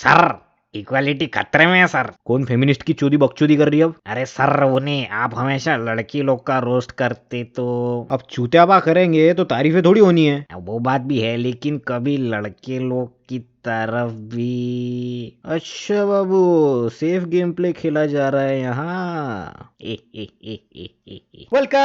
Sir equality खतरे में है सर। कौन फेमिनिस्ट की चोदी बकचोदी कर रही है अब? अरे सर उन्हें आप हमेशा लड़की लोग का रोस्ट करते तो अब चूत्याबा करेंगे तो तारीफें थोड़ी होनी है। वो बात भी है, लेकिन कभी लड़के लोग की तरफ भी। अच्छा बाबू, सेफ गेम प्ले खेला जा रहा है यहाँ। Welcome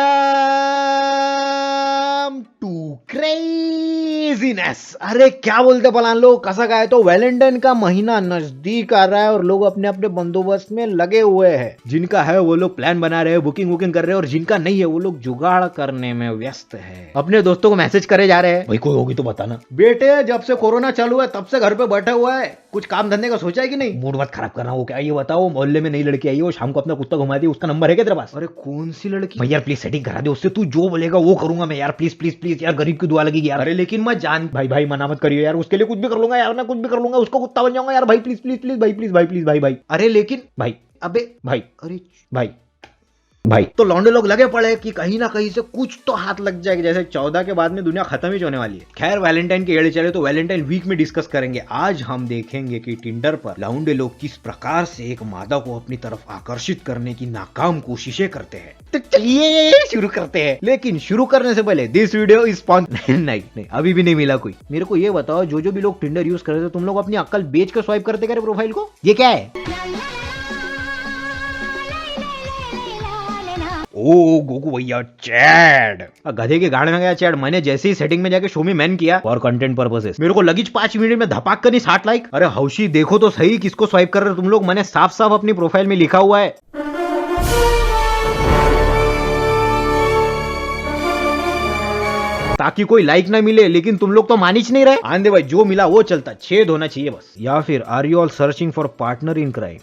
to craziness. अरे क्या बोलते पलान लोग, कसा काय तो वैलेंटाइन का महीना नजदीक आ रहा है और लोग अपने अपने बंदोबस्त में लगे हुए हैं। जिनका है वो लोग प्लान बना रहे हैं, बुकिंग वुकिंग कर रहे हैं, और जिनका नहीं है वो लोग जुगाड़ करने में व्यस्त है। अपने दोस्तों को मैसेज करे जा रहे हैं, भाई कोई होगी तो बताना। बेटे जब से कोरोना चालू है तब से घर पे बैठा हुआ है, कुछ काम धंधे का सोचा है कि नहीं? मूड मत खराब करना। वो क्या, ये बताओ, मोहल्ले में नई लड़की आई है, वो शाम को अपना कुत्ता घुमाती है, उसका नंबर है क्या तेरे पास? अरे कौन सी लड़की? मैं यार प्लीज सेटिंग करा दे उससे, तू जो बोलेगा वो करूंगा मैं यार, प्लीज प्लीज प्लीज यार, गरीब की दुआ लगेगी यार। अरे लेकिन मैं जान, भाई भाई मना मत करियो यार, उसके लिए कुछ भी कर लूंगा यार, मैं कुछ भी कर लूंगा, उसको कुत्ता बन जाऊंगा यार, भाई प्लीज प्लीज प्लीज भाई, प्लीज भाई, प्लीज भाई भाई। अरे लेकिन भाई, अबे भाई, अरे भाई तो लौंडे लोग लगे पड़े कि कहीं ना कहीं से कुछ तो हाथ लग जाएगा, जैसे 14 के बाद में दुनिया खत्म ही होने वाली है। खैर वैलेंटाइन के एड़े चले तो वैलेंटाइन वीक में डिस्कस करेंगे। आज हम देखेंगे कि टिंडर पर लौंडे लोग किस प्रकार से एक मादा को अपनी तरफ आकर्षित करने की नाकाम कोशिशें करते हैं। तो चलिए शुरू करते हैं, लेकिन शुरू करने से पहले दिस वीडियो इज नहीं अभी भी नहीं मिला कोई। मेरे को ये बताओ, जो भी लोग टिंडर यूज करते, तुम लोग अपनी अक्ल बेच कर स्वाइप करते करे प्रोफाइल को? ये क्या है? ओ गोकू भैया, चैट गधे के गाड़ में गया चैट। मैंने जैसे ही सेटिंग में जाके शो में मैन किया फॉर कंटेंट पर्पसेस, मेरे को लगी 5 मिनट में धपाक कर नहीं 60 लाइक। अरे हौशी देखो तो सही किसको स्वाइप कर रहे हो तुम लोग। मैंने साफ साफ अपनी प्रोफाइल में लिखा हुआ है ताकि कोई लाइक ना मिले, लेकिन तुम लोग तो मान ही नहीं रहे। आंदे भाई, जो मिला वो चलता, छेद होना चाहिए बस। या फिर are you all searching for partner in crime?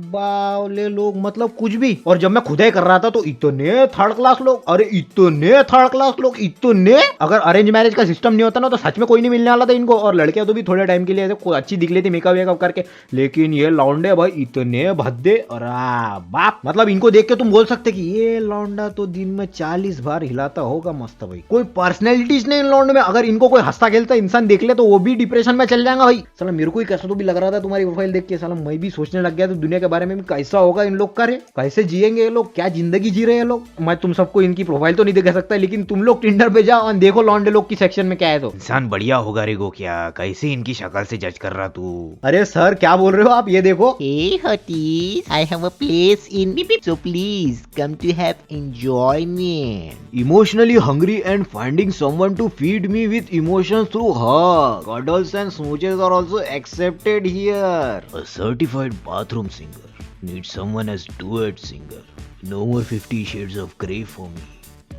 बावले लोग, मतलब कुछ भी। और जब मैं खुदाई कर रहा था तो इतने थर्ड क्लास लोग, अरे इतने थर्ड क्लास लोग, इतने। अगर अरेंज मैरिज का सिस्टम नहीं होता ना तो सच में कोई नहीं मिलने वाला था इनको। और लड़कियां तो भी थोड़े टाइम के लिए अच्छी दिख लेती मेकअप वेकअप करके, लेकिन ये लौंडे भाई इतने भद्दे। और बाप, मतलब इनको देख के तुम बोल सकते कि ये लौंडा तो दिन में 40 बार हिलाता होगा मस्त भाई। कोई पर्सनैलिटीज नहीं इन लौंडे में। अगर इनको कोई हंसता खेलता इंसान देख ले तो वो भी डिप्रेशन में चल जाएगा भाई। साला मेरे को ही कैसा तो भी लग रहा था तुम्हारी प्रोफाइल देख के, साला मैं भी सोचने लग गया था दुनिया के बारे में कैसा होगा इन लोग का रे, कैसे जिएंगे ये लोग, क्या जिंदगी जी रहे हैं लोग। मैं तुम सबको इनकी प्रोफाइल तो नहीं दिखा सकता, लेकिन तुम लोग टिंडर पे जाओ और देखो लौंडे लोग की सेक्शन में क्या है। तो इंसान बढ़िया होगा रे गो, क्या कैसे इनकी शक्ल से जज कर रहा तू? अरे सर क्या बोल रहे हो आप, ये देखो। Hey hotties, I have a place in Beep Beep, so please come to have enjoyment. Emotionally hungry and finding someone to feed me with emotions through hugs, cuddles and smooches are also accepted here. A certified bathroom singer needs someone as duet singer. No more 50 shades of grey for me.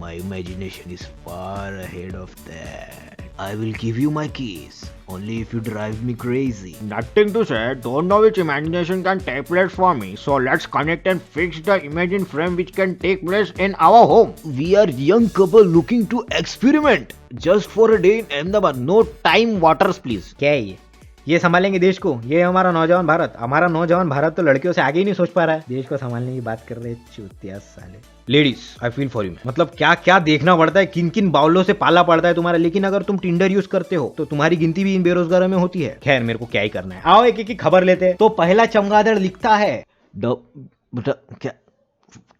My imagination is far ahead of that. I will give you my keys only if you drive me crazy. Nothing to say. Don't know which imagination can take place for me. So let's connect and fix the imagined frame which can take place in our home. We are young couple looking to experiment. Just for a day in Ahmedabad. No time waters please. क्या है ये संभालेंगे देश को? ये हमारा नौजवान भारत। हमारा नौजवान भारत तो लड़कियों से आगे ही नहीं सोच पा रहा है। देश को संभालने की बात कर रहे चूतिया साले। Ladies I feel for you. मतलब क्या क्या देखना पड़ता है, किन किन बाउलों से पाला पड़ता है तुम्हारा। लेकिन अगर तुम टिंडर यूज करते हो तो तुम्हारी गिनती भी इन बेरोजगारों में होती है। खैर मेरे को क्या ही करना है, आओ एक एक खबर लेते हैं। तो पहला चमगादड़ लिखता है क्या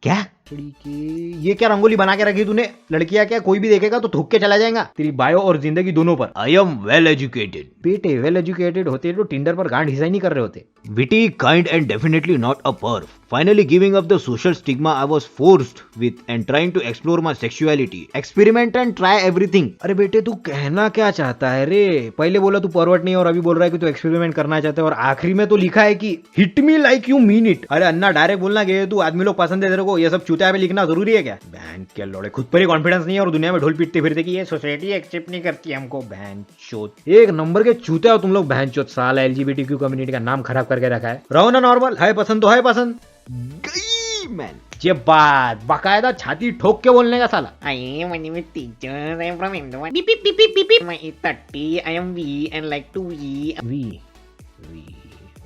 क्या ये क्या रंगोली बना के रखी तूने? लड़कियां क्या कोई भी देखेगा तो थूक के चला जाएगा तेरी बायो और जिंदगी दोनों पर। I am well educated. बेटे वेल एजुकेटेड होते तो टिंडर पर गांड हिसाई नहीं कर रहे होते। Witty, kind and definitely not a पर्फ. Finally giving up the social stigma I was forced with and trying to explore my sexuality. Experiment and try everything. अरे बेटे तू कहना क्या चाहता है रे? पहले बोला तू परवर्ट नहीं और अभी बोल रहा है कि तू एक्सपेरिमेंट करना चाहता है, और आखिरी में तो लिखा है कि hit me like you mean it. अरे अन्ना डायरेक्ट बोलना गए तू आदमी लोग पसंद है तेरे को, ये सब चूतिया पे लिखना जरूरी है क्या? बहन के लोड़े, खुद पर ही कॉन्फिडेंस नहीं है और दुनिया में ढोल पीटते फिरते कि ये सोसाइटी एक्सेप्ट नहीं करती हमको। बहन चोत, एक नंबर के चूतिया हो तुम लोग। बहन चोत साला एलजीबीटीक्यू कम्युनिटी का नाम खराब करके रखा है। रहो ना नॉर्मल, है पसंद तो है पसंद। गई मैन, ये बात बाकायदा छाती ठोक के बोलने का साला। I am my name is teacher. I am from Indore. Beep beep beep beep beep beep. My age 30. I am V and like to V. V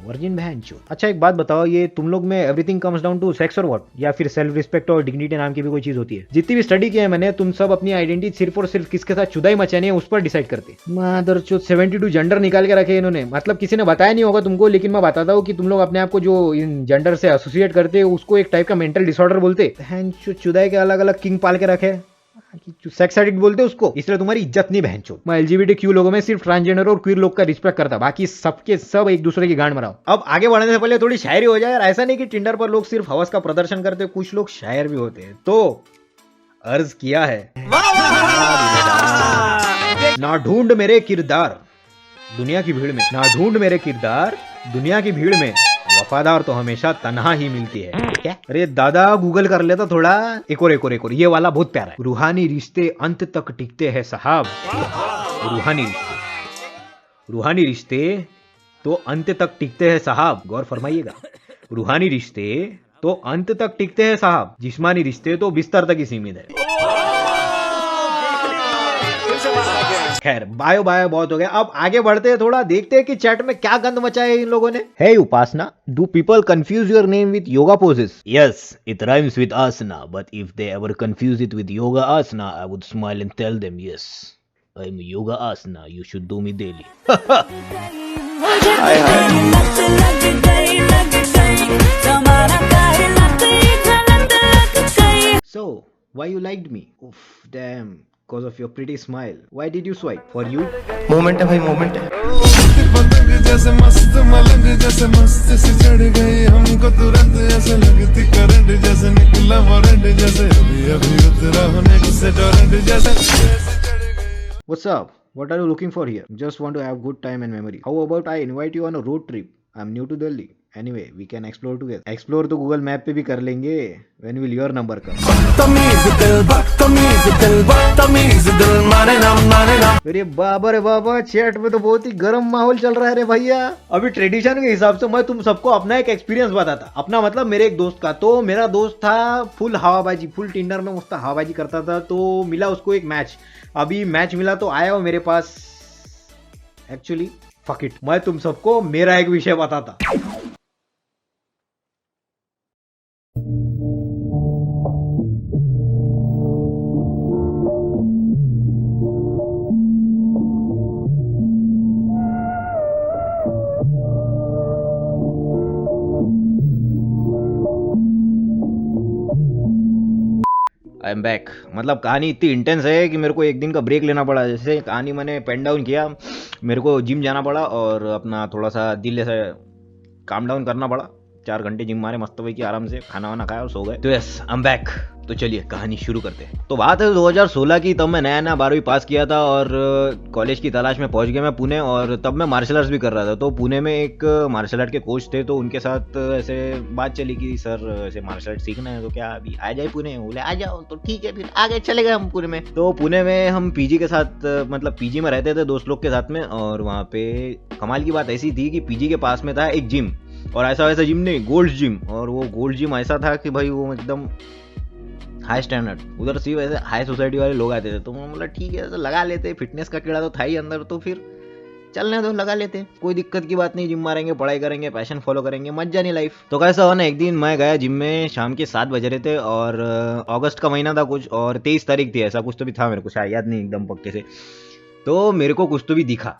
virgin बहन चो। अच्छा एक बात बताओ, ये तुम लोग में everything comes down to sex और व्हाट, या फिर सेल्फ रिस्पेक्ट और डिग्निटी नाम की भी कोई चीज होती है? जितनी भी स्टडी किया है मैंने, तुम सब अपनी आइडेंटिटी सिर्फ और सिर्फ किसके साथ चुदाई मचानी है उस पर डिसाइड करते। मादरचोद 72 जेंडर निकाल के रखे इन्होंने। मतलब किसी ने बताया नहीं होगा तुमको, लेकिन मैं बताता हूँ कि तुम लोग अपने आप को जो इन जेंडर से एसोसिएट करते हो उसको एक टाइप का मेंटल डिसऑर्डर बोलते हैं। चुदाई के अलग अलग किंग पाल के रखे, सेक्स एडिक्ट बोलते उसको, इसलिए तुम्हारी इज्जत नहीं बहनचोद। मैं एलजीबीटीक्यू लोगों में सिर्फ ट्रांसजेंडर और क्वीर लोग का रिस्पेक्ट करता, बाकी सबके सब एक दूसरे की गांड मराओ। अब आगे बढ़ने से पहले थोड़ी शायरी हो जाए यार। ऐसा नहीं कि टिंडर पर लोग सिर्फ हवस का प्रदर्शन करते, कुछ लोग शायर भी होते हैं। तो अर्ज किया है, ना ढूंढ मेरे किरदार दुनिया की भीड़ में, ना ढूंढ मेरे किरदार दुनिया की भीड़ में, वफादार तो हमेशा तन्हा ही मिलती है। क्या? अरे दादा गूगल कर लेता थोड़ा। एक और ये वाला बहुत प्यारा है। रूहानी रिश्ते अंत तक टिकते हैं साहब, रूहानी रिश्ते तो अंत तक टिकते हैं साहब। गौर फरमाइएगा, रूहानी रिश्ते तो अंत तक टिकते हैं साहब, जिस्मानी रिश्ते तो बिस्तर तक ही सीमित है। खैर बायो बायो बहुत हो गया, अब आगे बढ़ते हैं थोड़ा, देखते हैं कि चैट में क्या गंद मचा है इन लोगों ने। Hey Upasna, do people confuse your name with yoga poses? Yes, it rhymes with asana, but if they ever confuse it with yoga asana, I would smile and tell them, yes, I'm yoga asana, you should do me daily. So, why you liked me? Oof, damn. Because of your pretty smile. Why did you swipe? For you? Moment है भाई, moment है। पतंग जैसे मस्त मलंग जैसे मस्त से चढ़ गई हमको तुरंत, ऐसे लगती करंट जैसे निकला वारंट, जैसे अभी अभी उतरा होने से टोरेंट जैसे। What's up? What are you looking for here? Just want to have good time and memory. How about I invite you on a road trip? I'm new to Delhi. Anyway, we can explore together. Explore तो Google map पे भी कर लेंगे. When will your number come? अरे बाबा रे बाबा, chat में तो बहुत ही गर्म माहौल चल रहा है रे भैया। अभी ट्रेडिशन के हिसाब से मैं तुम सबको अपना एक एक्सपीरियंस बताता। अपना मतलब मेरे एक दोस्त का। तो मेरा दोस्त था फुल हवाबाजी, फुल टिंडर में मस्त हवाबाजी करता था। तो मिला उसको एक मैच, अभी मैच मिला तो आया वो मेरे पास। एक्चुअली फक इट, मैं तुम सबको मेरा एक विषय बताता। I am back. मतलब कहानी इतनी इंटेंस है कि मेरे को एक दिन का ब्रेक लेना पड़ा। जैसे कहानी मैंने पेन डाउन किया, मेरे को जिम जाना पड़ा और अपना थोड़ा सा दिल ऐसा काम डाउन करना पड़ा। 4 घंटे जिम मारे मस्त भाई की आराम से, खाना वाना खाया और सो गए। तो यस आई एम बैक। तो चलिए कहानी शुरू करते हैं। तो बात है 2016 की, तब मैं नया 12वीं पास किया था और कॉलेज की तलाश में पहुंच गया मैं पुणे। और तब मैं मार्शल आर्ट्स भी कर रहा था। तो पुणे में एक मार्शल आर्ट के कोच थे, तो उनके साथ ऐसे बात चली कि सर ऐसे मार्शल आर्ट सीखना है तो क्या अभी आ जाए पुणे? बोले आ जाओ। तो ठीक है, फिर आगे चले गए हम पुणे में। तो पुणे में हम पीजी के साथ, मतलब पीजी में रहते थे दोस्त लोग के साथ में। और वहाँ पे कमाल की बात ऐसी थी कि पीजी के पास में था एक जिम, और ऐसा वैसा जिम नहीं, गोल्ड जिम। और वो गोल्ड जिम ऐसा था कि भाई वो एकदम हाई स्टैंडर्ड, उधर सिर्फ ऐसे हाई सोसाइटी वाले लोग आते थे। तो मैं बोला ठीक है, तो लगा लेते, फिटनेस का कीड़ा तो था ही अंदर, तो फिर चलने दो, लगा लेते, कोई दिक्कत की बात नहीं। जिम मारेंगे, पढ़ाई करेंगे, पैशन फॉलो करेंगे, मत जानी लाइफ। तो कैसा हुआ ना, एक दिन मैं गया जिम में, शाम के 7 बज रहे थे और अगस्त का महीना था कुछ, और 23 तारीख थी, ऐसा कुछ तो भी था, मेरे को शायद याद नहीं एकदम पक्के से। तो मेरे को कुछ तो भी दिखा,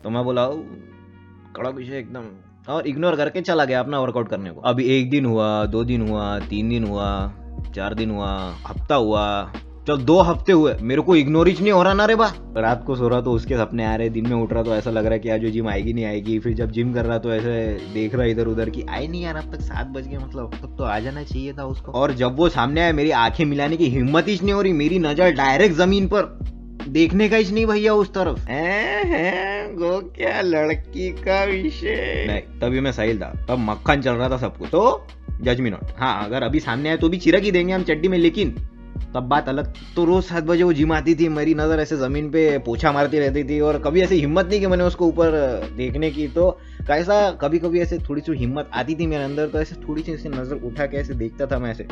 तो मैं बोला कड़ा विषय एकदम, और इग्नोर करके चला गया अपना वर्कआउट करने को। अभी 1 दिन हुआ, 2 दिन हुआ, 3 दिन हुआ, 4 दिन हुआ, हफ्ता हुआ, चल 2 हफ्ते हुए, मेरे को इग्नोर ही नहीं हो रहा ना रे बा। रात को सो रहा तो उसके सपने आ रहे, दिन में उठ रहा तो ऐसा लग रहा है कि आज जो जिम आएगी नहीं आएगी। फिर जब जिम कर रहा तो ऐसे देख रहा इधर उधर कि आए नहीं यार, अब तक 7 बज गए, मतलब अब तक तो आ जाना चाहिए था उसको। और जब वो सामने आया, मेरी आंखें मिलाने की हिम्मत ही नहीं हो रही, मेरी नजर डायरेक्ट जमीन पर, देखने का ही नहीं भैया उस तरफ। वो क्या लड़की का विषय नहीं, तभी मैं सही था, तब मक्खन चल रहा था सब कुछ। तो जज मी नॉट। हाँ, अगर अभी सामने आए तो भी चिरक ही देंगे हम चड्डी में, लेकिन तब बात अलग। तो रोज 7 बजे वो जिम आती थी, मेरी नजर ऐसे जमीन पे पोछा मारती रहती थी, और कभी ऐसे हिम्मत नहीं कि मैंने उसको ऊपर देखने की। तो कैसा कभी कभी ऐसे थोड़ी सी हिम्मत आती थी मेरे अंदर, तो ऐसे थोड़ी सी ऐसे नजर उठा के ऐसे देखता था मैं ऐसे।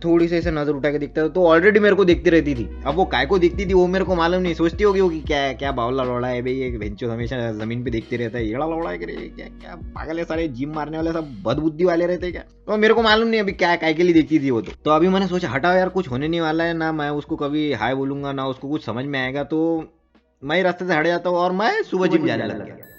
थोड़ी सी ऐसे नजर उठा के दिखता था तो ऑलरेडी मेरे को देखती रहती थी। अब वो काय को दिखती थी वो मेरे को मालूम नहीं, सोचती होगी वो कि क्या क्या बावला लौड़ा है भाई, ये बेंचो हमेशा जमीन पे देखते रहता है, येड़ा लौड़ा है, क्या क्या पागल है, सारे जिम मारने वाले सब बदबुद्धि वाले रहते हैं क्या। तो मेरे को मालूम नहीं अभी क्या काय के लिए देखती थी वो। तो अभी मैंने सोचा हटाओ यार, कुछ होने नहीं वाला है ना, मैं उसको कभी हाय बोलूंगा ना उसको कुछ समझ में आएगा, तो मैं रास्ते से हट जाता हूँ और मैं सुबह जिम जाने लग गया।